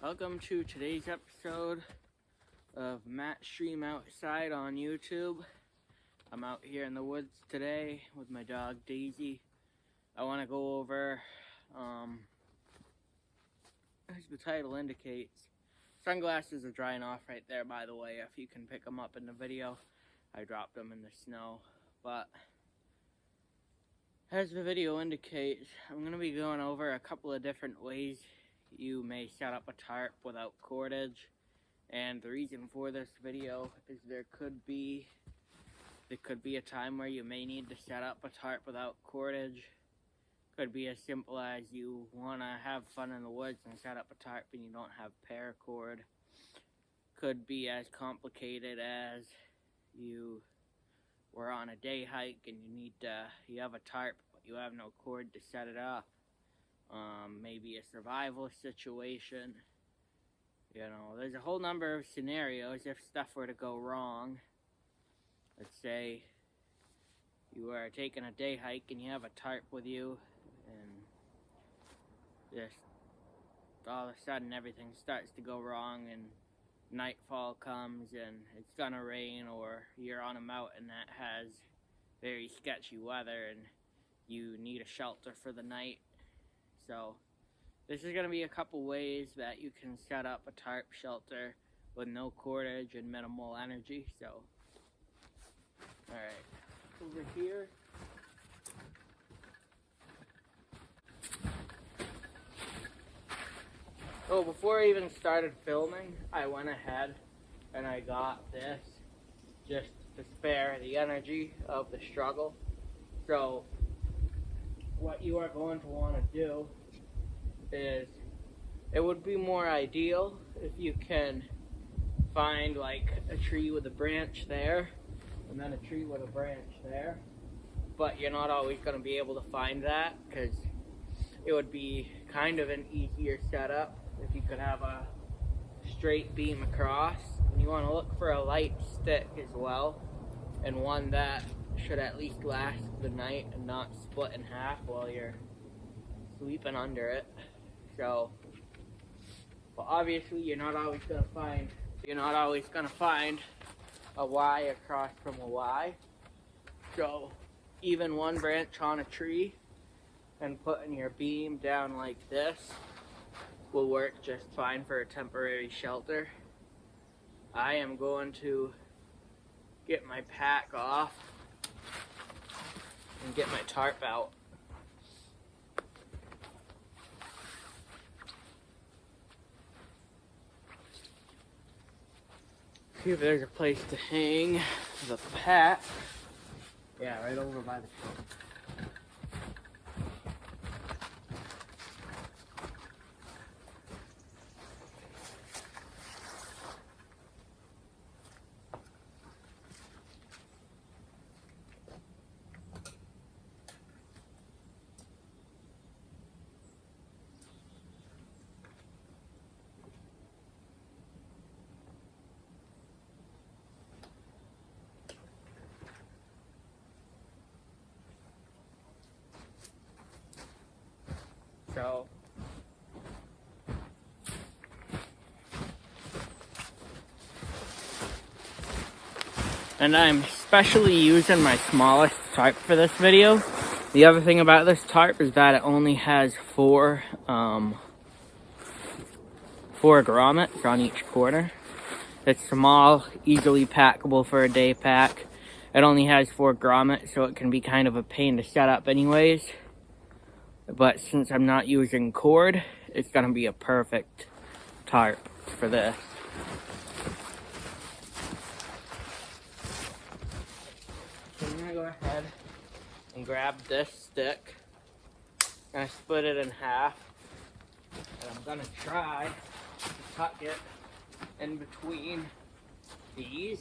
Welcome to today's episode of Matt Stream Outside on YouTube. I'm out here in the woods today with my dog Daisy. I want to go over, as the title indicates, sunglasses are drying off right there, by the way, if you can pick them up in the video. I dropped them in the snow, but as the video indicates, I'm going to be going over a couple of different ways you may set up a tarp without cordage. And the reason for this video is there could be a time where you may need to set up a tarp without cordage. Could be as simple as you want to have fun in the woods and set up a tarp and you don't have paracord. Could be as complicated as you were on a day hike and you have a tarp but you have no cord to set it up. Maybe a survival situation. You know, there's a whole number of scenarios if stuff were to go wrong. Let's say you are taking a day hike and you have a tarp with you, and just all of a sudden everything starts to go wrong and nightfall comes and it's gonna rain, or you're on a mountain that has very sketchy weather and you need a shelter for the night. So this is going to be a couple ways that you can set up a tarp shelter with no cordage and minimal energy. So, alright, over here. So before I even started filming, I went ahead and I got this just to spare the energy of the struggle. So what you are going to want to do is, it would be more ideal if you can find like a tree with a branch there and then a tree with a branch there, but you're not always going to be able to find that because it would be kind of an easier setup if you could have a straight beam across. And you want to look for a light stick as well, and one that should at least last the night and not split in half while you're sleeping under it. So, but obviously you're not always gonna find a Y across from a Y. So even one branch on a tree and putting your beam down like this will work just fine for a temporary shelter. I am going to get my pack off and get my tarp out. See if there's a place to hang the pack. Yeah, right over by the trunk. So, and I'm especially using my smallest tarp for this video. The other thing about this tarp is that it only has four grommets on each corner. It's small, easily packable for a day pack. It only has 4 grommets, so it can be kind of a pain to set up anyways. But since I'm not using cord, it's going to be a perfect tarp for this. So I'm going to go ahead and grab this stick. I'm going to split it in half. And I'm going to try to tuck it in between these.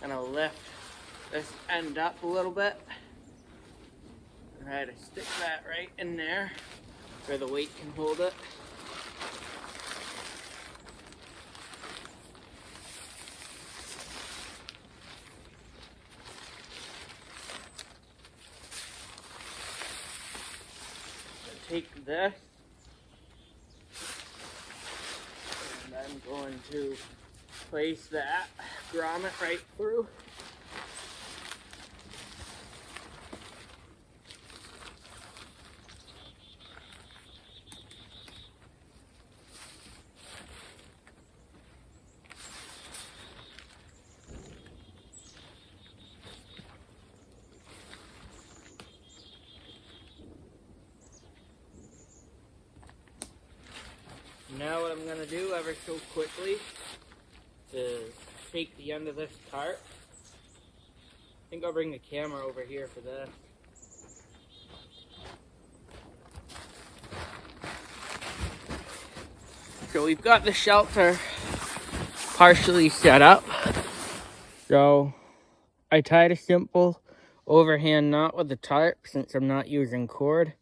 I'm going to lift this end up a little bit. Try to stick that right in there where the weight can hold it. take this, and I'm going to place that grommet right through. Now what I'm going to do ever so quickly is take the end of this tarp. I think I'll bring the camera over here for this. So we've got the shelter partially set up. So I tied a simple overhand knot with the tarp since I'm not using cord.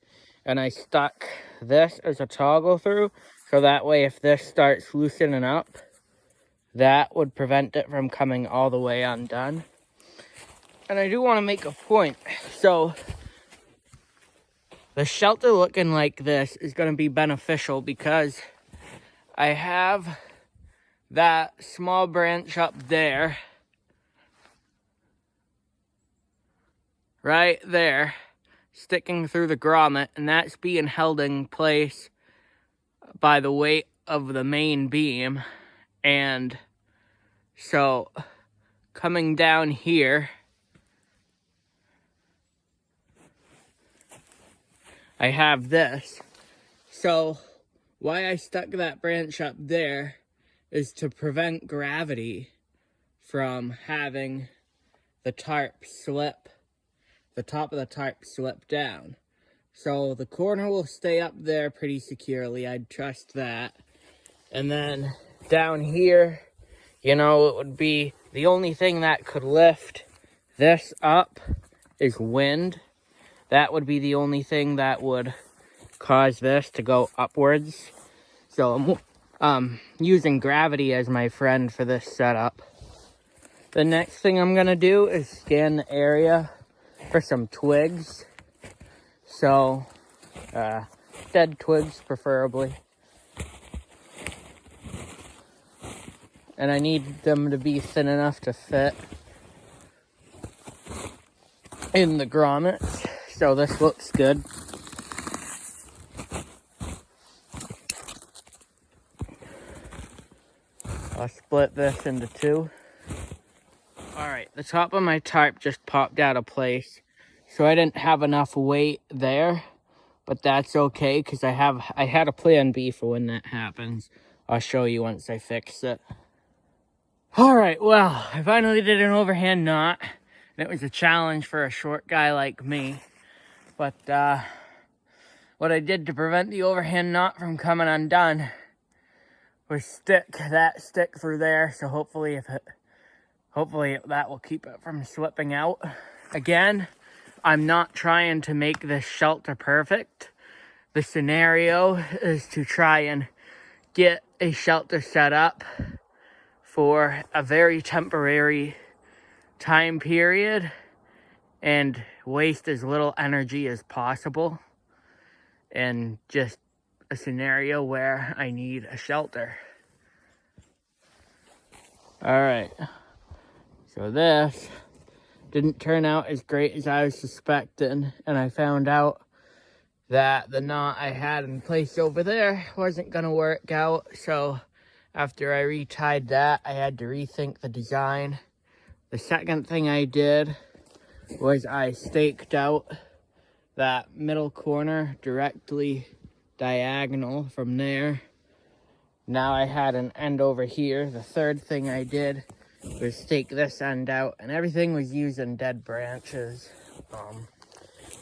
And I stuck this as a toggle through. So that way if this starts loosening up, that would prevent it from coming all the way undone. And I do want to make a point. So the shelter looking like this is going to be beneficial because I have that small branch up there, right there, sticking through the grommet, and that's being held in place by the weight of the main beam. And so coming down here, I have this. So why I stuck that branch up there is to prevent gravity from having the tarp slip, the top of the tarp slip down. So the corner will stay up there pretty securely. I'd trust that. And then down here, you know, it would be the only thing that could lift this up is wind. That would be the only thing that would cause this to go upwards. So I'm using gravity as my friend for this setup. The next thing I'm gonna do is scan the area for some twigs. So, dead twigs preferably. And I need them to be thin enough to fit in the grommets. So this looks good. I'll split this into two. Alright, the top of my tarp just popped out of place. So I didn't have enough weight there. But that's okay, because I had a plan B for when that happens. I'll show you once I fix it. Alright, well, I finally did an overhand knot. And it was a challenge for a short guy like me. But what I did to prevent the overhand knot from coming undone was stick that stick through there. So hopefully that will keep it from slipping out. Again, I'm not trying to make this shelter perfect. The scenario is to try and get a shelter set up for a very temporary time period and waste as little energy as possible, and just a scenario where I need a shelter. Alright, so this didn't turn out as great as I was suspecting, and I found out that the knot I had in place over there wasn't gonna work out. So after I retied that, I had to rethink the design. The second thing I did was I staked out that middle corner directly diagonal from there. Now I had an end over here. The third thing I did was stake this end out, and everything was using dead branches.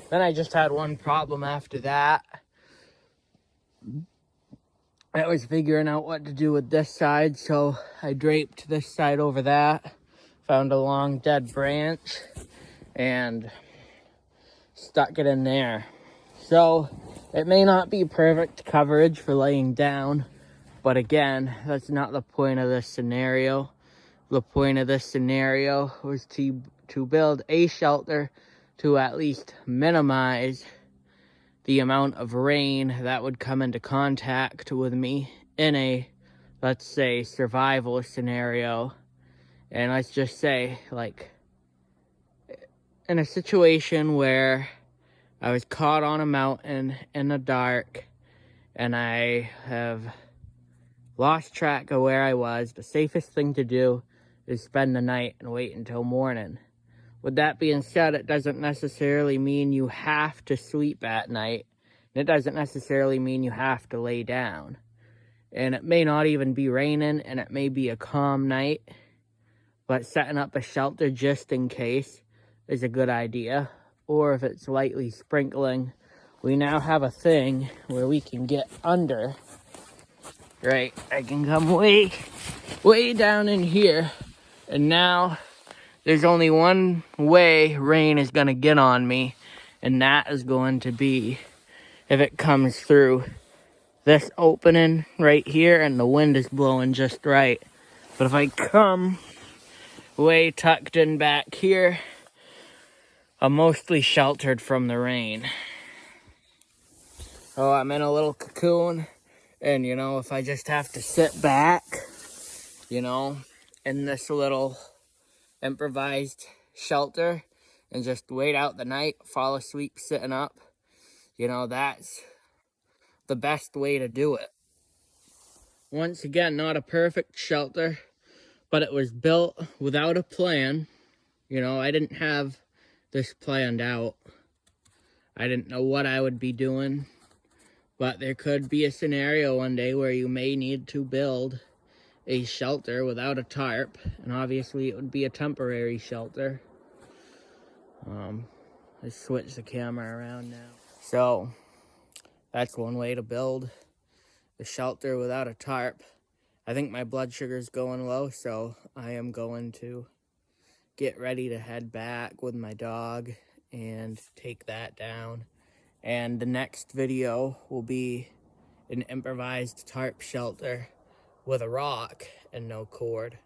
Then I just had one problem after that. That was figuring out what to do with this side, so I draped this side over that, found a long dead branch, and stuck it in there. So it may not be perfect coverage for laying down, but again, that's not the point of this scenario. The point of this scenario was to build a shelter to at least minimize the amount of rain that would come into contact with me in a, let's say, survival scenario. And let's just say, like, in a situation where I was caught on a mountain in the dark and I have lost track of where I was, the safest thing to do is spend the night and wait until morning. With that being said, it doesn't necessarily mean you have to sleep at night. It doesn't necessarily mean you have to lay down. And it may not even be raining, and it may be a calm night, but setting up a shelter just in case is a good idea. Or if it's lightly sprinkling, we now have a thing where we can get under. Right, I can come way down in here, and now there's only one way rain is going to get on me, and that is going to be if it comes through this opening right here and the wind is blowing just right. But if I come way tucked in back here, I'm mostly sheltered from the rain. Oh, I'm in a little cocoon, and you know, if I just have to sit back, you know, in this little improvised shelter and just wait out the night, fall asleep sitting up, you know, that's the best way to do it. Once again, not a perfect shelter, but it was built without a plan. You know, I didn't have this planned out. I didn't know what I would be doing, but there could be a scenario one day where you may need to build a shelter without a tarp, and obviously it would be a temporary shelter. Let's switch the camera around now. So that's one way to build a shelter without a tarp. I think my blood sugar is going low, so I am going to get ready to head back with my dog and take that down. And the next video will be an improvised tarp shelter with a rock and no cord.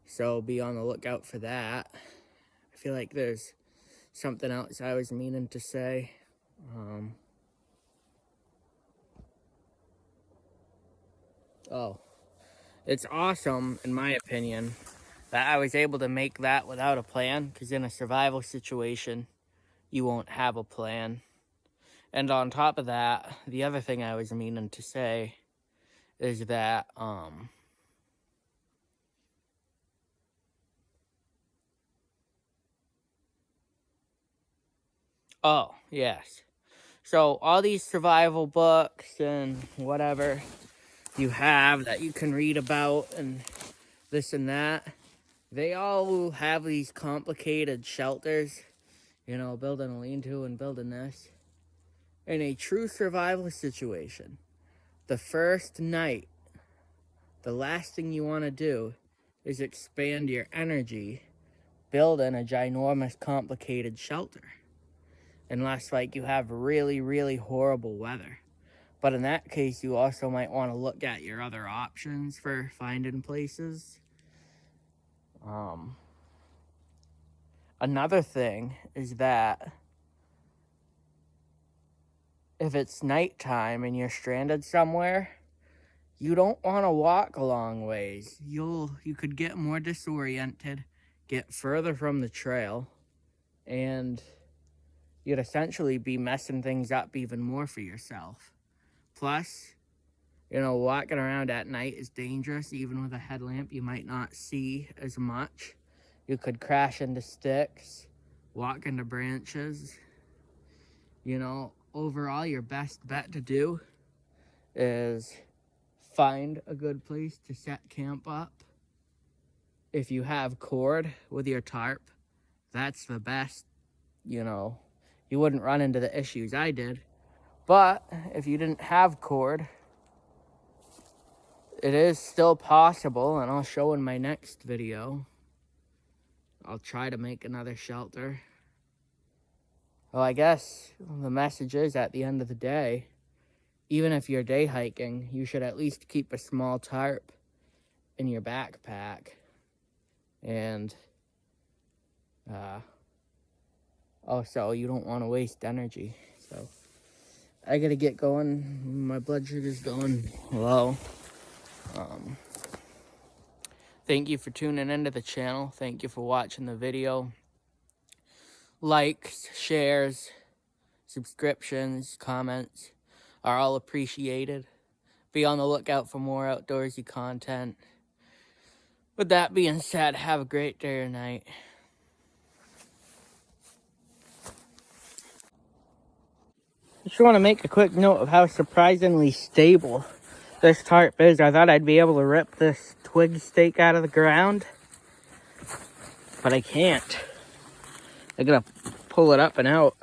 So be on the lookout for that. I feel like there's something else I was meaning to say. It's awesome, in my opinion, that I was able to make that without a plan, because in a survival situation, you won't have a plan. And on top of that, the other thing I was meaning to say is that, oh, yes. So all these survival books and whatever you have that you can read about and this and that, they all have these complicated shelters, you know, building a lean-to and building this. In a true survival situation, the first night, the last thing you want to do is expand your energy building a ginormous complicated shelter. Unless, like, you have really, really horrible weather. But in that case, you also might want to look at your other options for finding places. Another thing is that if it's nighttime and you're stranded somewhere, you don't want to walk a long ways. You could get more disoriented, get further from the trail, and you'd essentially be messing things up even more for yourself. Plus, you know, walking around at night is dangerous. Even with a headlamp, you might not see as much. You could crash into sticks, walk into branches. You know, overall, your best bet to do is find a good place to set camp up. If you have cord with your tarp, that's the best. You know, you wouldn't run into the issues I did. But if you didn't have cord, it is still possible, and I'll show in my next video. I'll try to make another shelter. Well, I guess the message is, at the end of the day, even if you're day hiking, you should at least keep a small tarp in your backpack. And also, you don't want to waste energy. So I gotta get going. My blood sugar's going low. Thank you for tuning into the channel. Thank you for watching the video. Likes, shares, subscriptions, comments are all appreciated. Be on the lookout for more outdoorsy content. With that being said, have a great day or night. Just want to make a quick note of how surprisingly stable this tarp is. I thought I'd be able to rip this twig stake out of the ground, but I can't. I gotta pull it up and out.